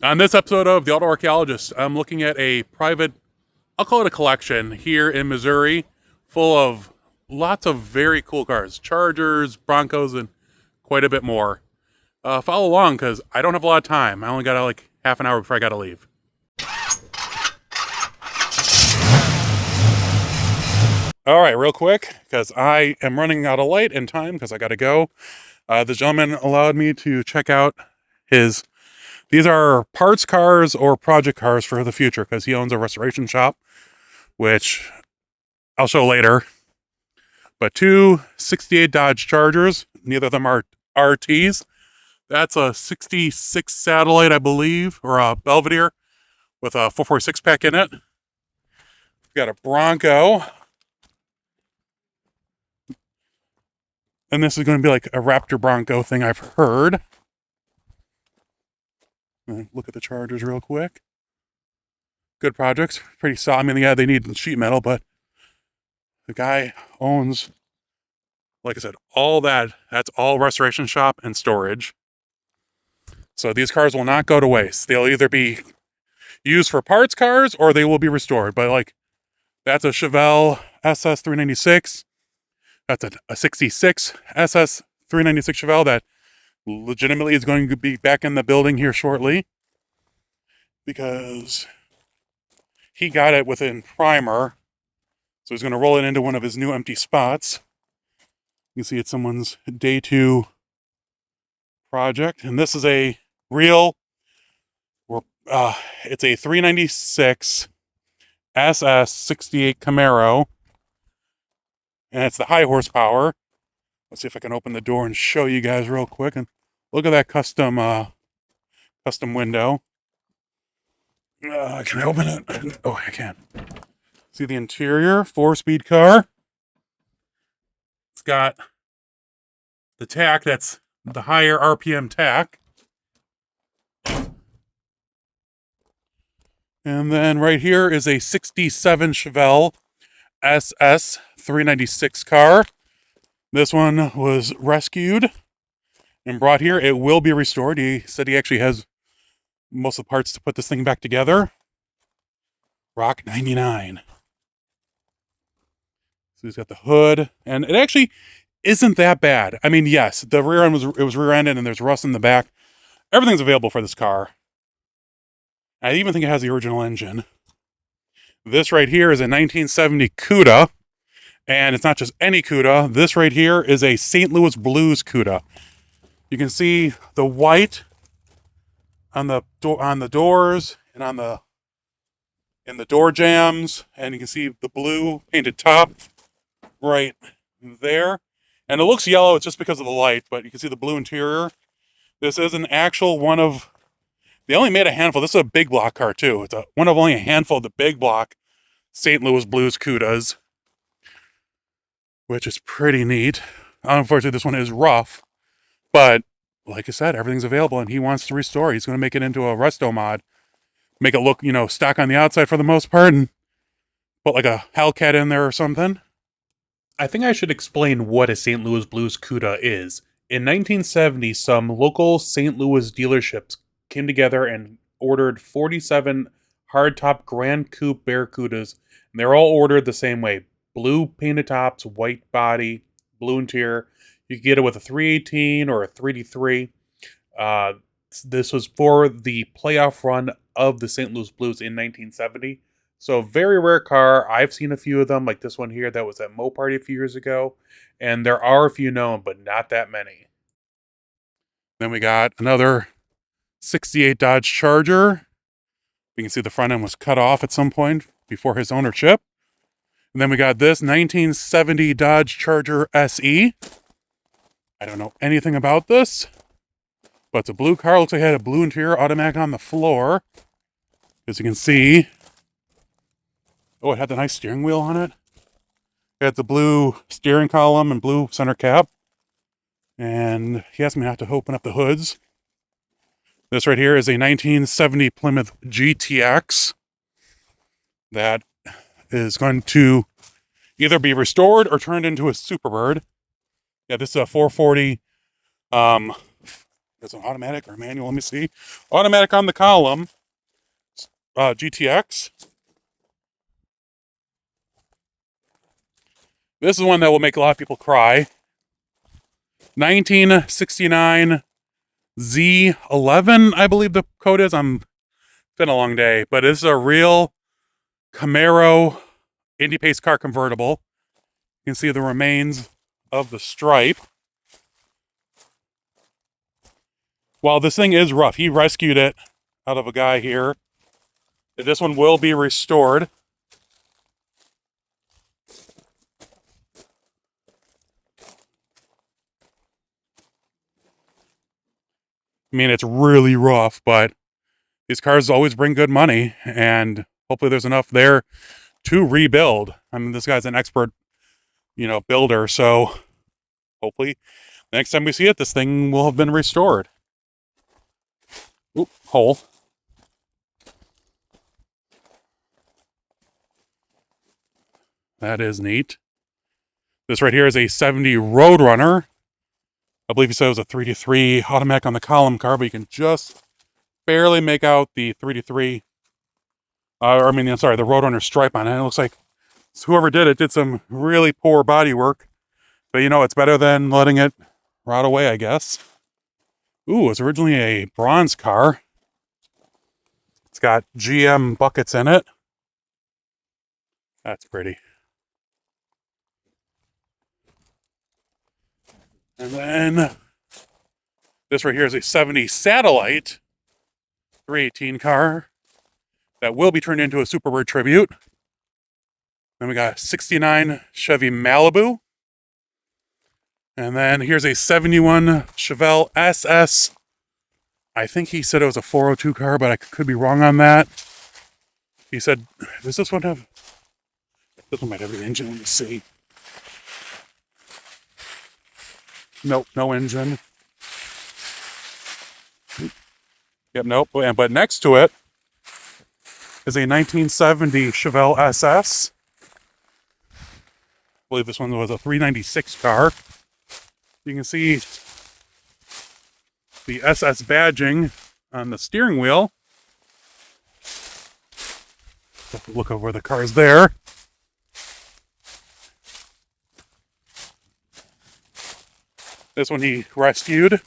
On this episode of The AutoArchaeologist, I'm looking at a private, I'll call it a collection here in Missouri, full of lots of very cool cars, Chargers, Broncos, and quite a bit more. Follow along because I don't have a lot of time. I only got like half an hour before I got to leave. All right, real quick, because I am running out of light and time because I got to go. The gentleman allowed me to check out his. These are parts cars or project cars for the future because he owns a restoration shop, which I'll show later. But two 68 Dodge Chargers, neither of them are RTs. That's a 66 Satellite, I believe, or a Belvedere with a 446 pack in it. We've got a Bronco. And this is going to be like a Raptor Bronco thing I've heard. Look at the Chargers real quick. Good projects. Pretty solid. I mean, yeah, they need sheet metal, but the guy owns, like I said, all that. That's all restoration shop and storage. So these cars will not go to waste. They'll either be used for parts cars or they will be restored. But like, that's a Chevelle SS 396. That's a 66 SS 396 Chevelle that legitimately is going to be back in the building here shortly because he got it within primer. So he's going to roll it into one of his new empty spots. You can see it's someone's day 2 project. And this is a real, it's a 396 SS 68 Camaro. And it's the high horsepower. Let's see if I can open the door and show you guys real quick. And look at that custom window. Can I open it? Oh, I can. See the interior, 4-speed car. It's got the tack, that's the higher RPM tack. And then right here is a 67 Chevelle SS 396 car. This one was rescued and brought here. It will be restored. He said he actually has most of the parts to put this thing back together. Rock 99. So he's got the hood, and it actually isn't that bad. I mean, yes, the rear end was rear-ended, and there's rust in the back. Everything's available for this car. I even think it has the original engine. This right here is a 1970 Cuda, and it's not just any Cuda. This right here is a St. Louis Blues Cuda. You can see the white on the doors and in the door jams, and you can see the blue painted top right there. And it looks yellow, it's just because of the light, but you can see the blue interior. This is an actual one of, they only made a handful. This is a big block car too. It's one of only a handful of the big block St. Louis Blues Cudas, which is pretty neat. Unfortunately, this one is rough, but like I said, everything's available, and he wants to restore. He's going to make it into a resto mod, make it look, stock on the outside for the most part, and put like a Hellcat in there or something. I think I should explain what a St. Louis Blues Cuda is. In 1970, some local St. Louis dealerships came together and ordered 47 hardtop Grand Coupe Barracudas, and they're all ordered the same way. Blue painted tops, white body, blue interior. You could get it with a 318 or a 3D3. This was for the playoff run of the St. Louis Blues in 1970. So very rare car. I've seen a few of them, like this one here that was at Mo Party a few years ago. And there are a few known, but not that many. Then we got another 68 Dodge Charger. You can see the front end was cut off at some point before his ownership. And then we got this 1970 Dodge Charger SE. I don't know anything about this, but it's a blue car. Looks like it had a blue interior, automatic on the floor. As you can see. Oh, it had the nice steering wheel on it. It had the blue steering column and blue center cap. And he asked me not to open up the hoods. This right here is a 1970 Plymouth GTX that is going to either be restored or turned into a Superbird. Yeah, this is a 440 It's an automatic or manual. Let me see. Automatic on the column. GTX. This is one that will make a lot of people cry. 1969 Z11, I believe the code is. It's been a long day, but it's a real Camaro Indy Pace car convertible. You can see the remains of the stripe. While this thing is rough, he rescued it out of a guy here. This one will be restored. I mean, it's really rough, but these cars always bring good money, and hopefully there's enough there to rebuild. I mean, this guy's an expert, builder, so hopefully the next time we see it, this thing will have been restored. Oop, hole. That is neat. This right here is a 70 Roadrunner. I believe he said it was a 3D3 automatic on the column car, but you can just barely make out the 3D3. The Roadrunner stripe on it. It looks like whoever did it did some really poor body work. But it's better than letting it rot away, I guess. Ooh, it was originally a bronze car. It's got GM buckets in it. That's pretty. And then this right here is a 70 Satellite 318 car that will be turned into a Superbird tribute. Then we got a 69 Chevy Malibu. And then here's a 71 Chevelle SS. I think he said it was a 402 car, but I could be wrong on that. He said, does this one have... This one might have the engine. Let me see. Nope, no engine. Yep, nope. But next to it is a 1970 Chevelle SS. I believe this one was a 396 car. You can see the SS badging on the steering wheel. Look over the car's there. This one he rescued,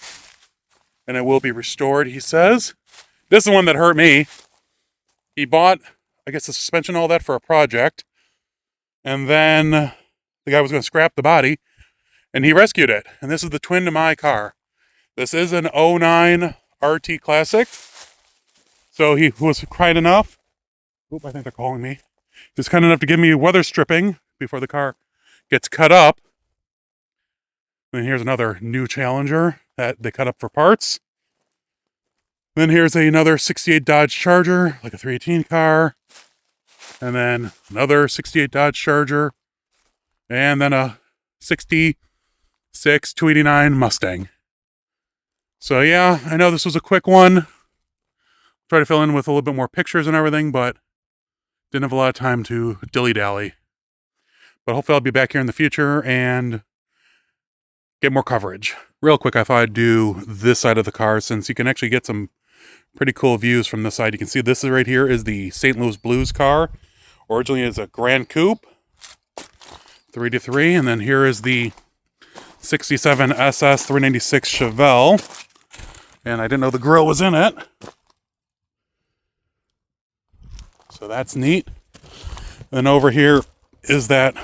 and it will be restored, he says. This is the one that hurt me. He bought, I guess, the suspension, all that for a project, and then the guy was going to scrap the body, and he rescued it. And this is the twin to my car. This is an 09 RT Classic. So he was kind enough. Oop, I think they're calling me. He was kind enough to give me weather stripping before the car gets cut up. Then here's another new Challenger that they cut up for parts. Then here's another 68 Dodge Charger, like a 318 car. And then another 68 Dodge Charger. And then a 66 289 Mustang. So yeah, I know this was a quick one. Try to fill in with a little bit more pictures and everything, but didn't have a lot of time to dilly-dally. But hopefully I'll be back here in the future and get more coverage. Real quick, I thought I'd do this side of the car since you can actually get some pretty cool views from this side. You can see this right here is the St. Louis Blues car. Originally it's a Grand Coupe, 3-3, and then here is the 67 SS 396 Chevelle. And I didn't know the grill was in it. So that's neat. Then over here is that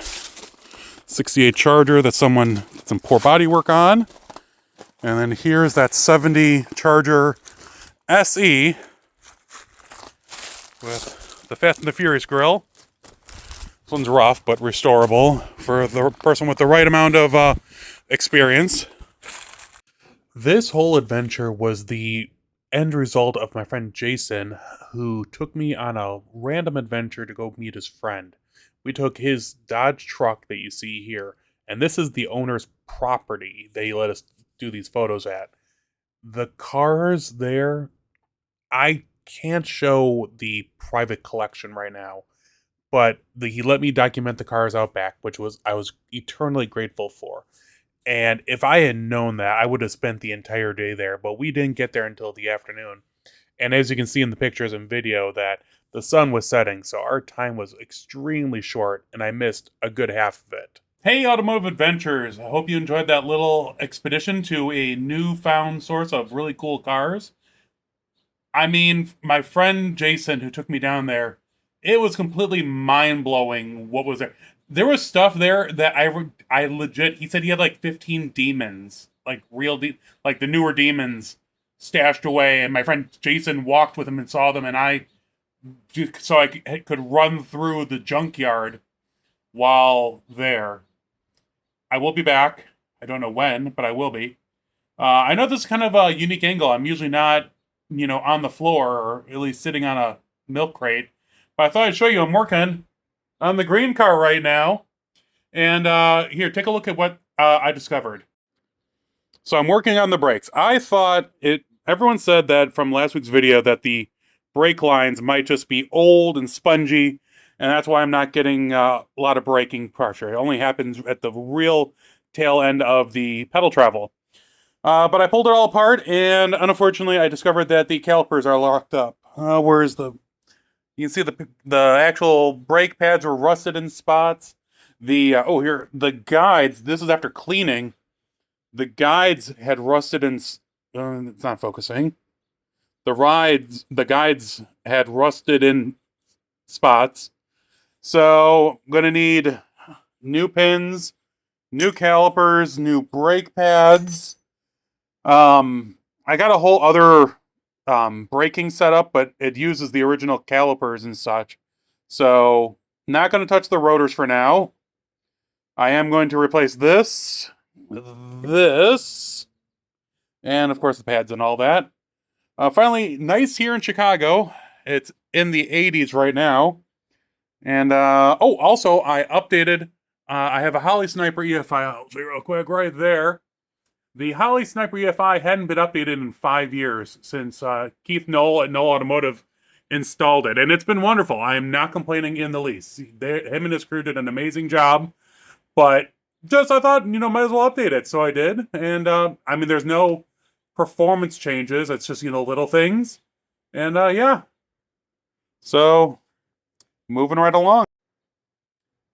68 Charger that someone did some poor body work on. And then here's that 70 Charger SE with the Fast and the Furious grill. This one's rough, but restorable for the person with the right amount of experience. This whole adventure was the end result of my friend Jason, who took me on a random adventure to go meet his friend. We took his Dodge truck that you see here, and this is the owner's property they let us do these photos at. The cars there, I can't show the private collection right now, but he let me document the cars out back, which I was eternally grateful for. And if I had known that, I would have spent the entire day there. But we didn't get there until the afternoon. And as you can see in the pictures and video, that the sun was setting, so our time was extremely short, and I missed a good half of it. Hey, Automotive Adventures! I hope you enjoyed that little expedition to a newfound source of really cool cars. I mean, my friend Jason, who took me down there, it was completely mind-blowing what was there. There was stuff there that I legit, he said he had like 15 demons, like like the newer demons stashed away, and my friend Jason walked with him and saw them, and I could run through the junkyard while there. I will be back. I don't know when, but I will be. I know this is kind of a unique angle. I'm usually not, on the floor, or at least sitting on a milk crate. But I thought I'd show you I'm working on the green car right now. And here, take a look at what I discovered. So I'm working on the brakes. I thought everyone said that from last week's video that the brake lines might just be old and spongy, and that's why I'm not getting a lot of braking pressure. It only happens at the real tail end of the pedal travel. But I pulled it all apart, and unfortunately I discovered that the calipers are locked up. Where's you can see the actual brake pads were rusted in spots. Here, the guides, this is after cleaning. The guides had rusted in, it's not focusing. The guides had rusted in spots. So I'm gonna need new pins, new calipers, new brake pads. I got a whole other braking setup, but it uses the original calipers and such. So not going to touch the rotors for now. I am going to replace this with this, and of course the pads and all that. Finally, nice here in Chicago. It's in the 80s right now. And also I updated. I have a Holley Sniper EFI. I'll show you real quick right there. The Holley Sniper EFI hadn't been updated in 5 years since Keith Knoll at Knoll Automotive installed it, and it's been wonderful. I am not complaining in the least. Him and his crew did an amazing job, but I thought, might as well update it, so I did. And I mean, there's no performance changes. It's just, little things. And yeah. So, moving right along.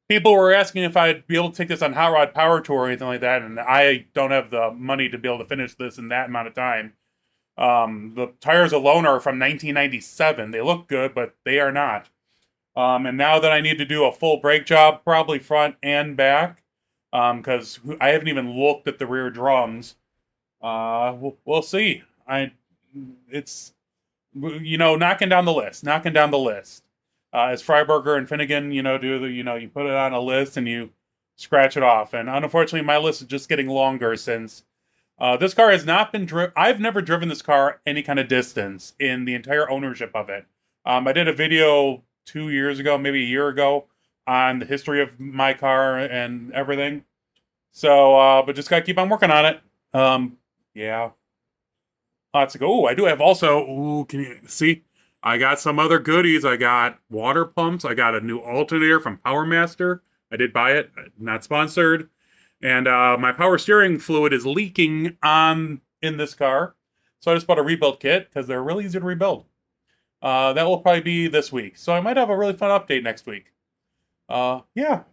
People were asking if I'd be able to take this on Hot Rod Power Tour or anything like that, and I don't have the money to be able to finish this in that amount of time. The tires alone are from 1997. They look good, but they are not. And now that I need to do a full brake job, probably front and back, because I haven't even looked at the rear drums. We'll see. It's knocking down the list. As Freiberger and Finnegan, do you put it on a list and you scratch it off. And unfortunately, my list is just getting longer since this car has not been driven. I've never driven this car any kind of distance in the entire ownership of it. I did a video 2 years ago, maybe a year ago, on the history of my car and everything. So, but just gotta keep on working on it. Yeah. Lots to go. I do have also, can you see? I got some other goodies. I got water pumps. I got a new alternator from PowerMaster. I did buy it, not sponsored. And my power steering fluid is leaking in this car. So I just bought a rebuild kit because they're really easy to rebuild. That will probably be this week. So I might have a really fun update next week. Yeah.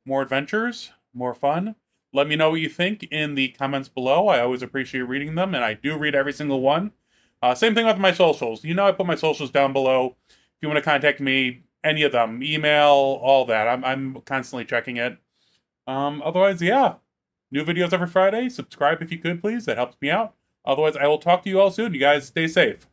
More adventures, more fun. Let me know what you think in the comments below. I always appreciate reading them, and I do read every single one. Same thing with my socials. I put my socials down below. If you want to contact me, any of them, email, all that. I'm constantly checking it. Otherwise, yeah. New videos every Friday. Subscribe if you could, please. That helps me out. Otherwise, I will talk to you all soon. You guys stay safe.